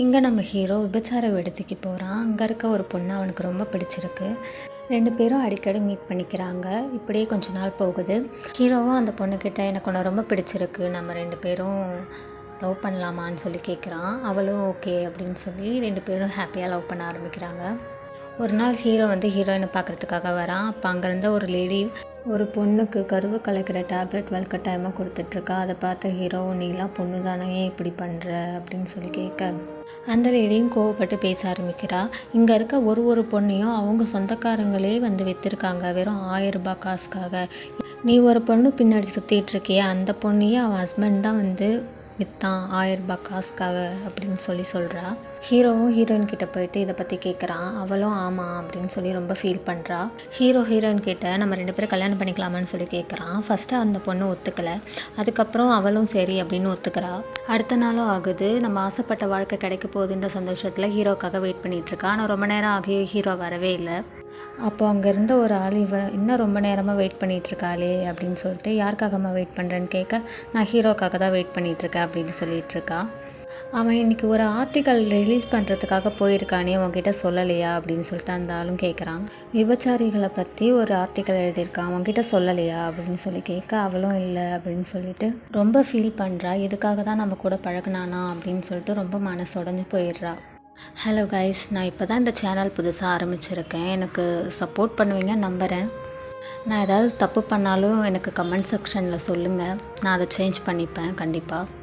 இங்கே நம்ம ஹீரோ விபச்சார விடுதிக்கு போகிறான். அங்கே இருக்க ஒரு பொண்ணு அவனுக்கு ரொம்ப பிடிச்சிருக்கு. 2 பேரும் அடிக்கடி மீட் பண்ணிக்கிறாங்க. இப்படியே கொஞ்ச நாள் போகுது. ஹீரோவும் அந்த பொண்ணுக்கிட்ட எனக்கு உன்னை ரொம்ப பிடிச்சிருக்கு, நம்ம 2 பேரும் லவ் பண்ணலாமான்னு சொல்லி கேட்குறான். அவளும் ஓகே அப்படின்னு சொல்லி 2 பேரும் ஹாப்பியாக லவ் பண்ண ஆரம்பிக்கிறாங்க. ஒரு நாள் ஹீரோ ஹீரோயினை பார்க்குறதுக்காக வரான். அப்போ அங்கே இருந்த ஒரு லேடி ஒரு பொண்ணுக்கு கருவு கலைக்கிற டேப்லெட் வலுக்கட்டாயமாக கொடுத்துட்ருக்கா. அதை பார்த்த ஹீரோ, நீலாம் பொண்ணு தானே, ஏன் இப்படி பண்ணுற அப்படின்னு சொல்லி கேட்க, அந்த லேடியும் கோவப்பட்டு பேச ஆரம்பிக்கிறா. இங்கே இருக்க ஒரு பொண்ணையும் அவங்க சொந்தக்காரங்களே விற்றுருக்காங்க வெறும் 1000 ரூபாய் காசுக்காக. நீ ஒரு பொண்ணு பின்னாடி சுற்றிட்டு இருக்கிய, அந்த பொண்ணையே அவன் ஹஸ்பண்ட் தான் விற்றான் 1000 ரூபாய் காசுக்காக அப்படின்னு சொல்லி சொல்கிறா. ஹீரோவும் ஹீரோயின் கிட்ட போயிட்டு இதை பற்றி கேட்குறான். அவளும் ஆமாம் அப்படின்னு சொல்லி ரொம்ப ஃபீல் பண்ணுறா. ஹீரோயின் கிட்ட நம்ம 2 பேரும் கல்யாணம் பண்ணிக்கலாமான்னு சொல்லி கேட்குறான். ஃபஸ்ட்டு அந்த பொண்ணு ஒத்துக்கலை. அதுக்கப்புறம் அவளும் சரி அப்படின்னு ஒத்துக்கிறா. அடுத்த நாளும் ஆகுது. நம்ம ஆசைப்பட்ட வாழ்க்கை கிடைக்க போகுதுன்ற சந்தோஷத்தில் ஹீரோக்காக வெயிட் பண்ணிகிட்ருக்கா. ஆனால் ரொம்ப நேரம் ஆகி ஹீரோ வரவே இல்லை. அப்போ அங்கே இருந்த ஒரு ஆள், இன்னும் ரொம்ப நேரமாக வெயிட் பண்ணிகிட்ருக்காளே அப்படின்னு சொல்லிட்டு, யாருக்காகம்மா வெயிட் பண்ணுறேன்னு கேட்க, நான் ஹீரோக்காக தான் வெயிட் பண்ணிகிட்ருக்கேன் அப்படின்னு சொல்லிகிட்ருக்கா. அவன் இன்றைக்கி ஒரு ஆர்டிக்கல் ரிலீஸ் பண்ணுறதுக்காக போயிருக்கானே, உங்ககிட்ட சொல்லலையா அப்படின்னு சொல்லிட்டு அந்த ஆளும் கேட்குறான். விபச்சாரிகளை பற்றி ஒரு ஆர்டிக்கல் எழுதியிருக்கான், உங்ககிட்ட சொல்லலையா அப்படின்னு சொல்லி கேட்க, அவளும் இல்லை அப்படின்னு சொல்லிட்டு ரொம்ப ஃபீல் பண்ணுறா. இதுக்காக தான் நம்ம கூட பழகினானா அப்படின்னு சொல்லிட்டு ரொம்ப மனசு உடஞ்சி போயிடுறா. ஹலோ கைஸ், நான் இப்போ தான் இந்த சேனல் புதுசாக ஆரம்பிச்சிருக்கேன். எனக்கு சப்போர்ட் பண்ணுவீங்கன்னு நம்புகிறேன். நான் ஏதாவது தப்பு பண்ணாலும் எனக்கு கமெண்ட் செக்ஷனில் சொல்லுங்கள், நான் அதை சேஞ்ச் பண்ணிப்பேன் கண்டிப்பாக.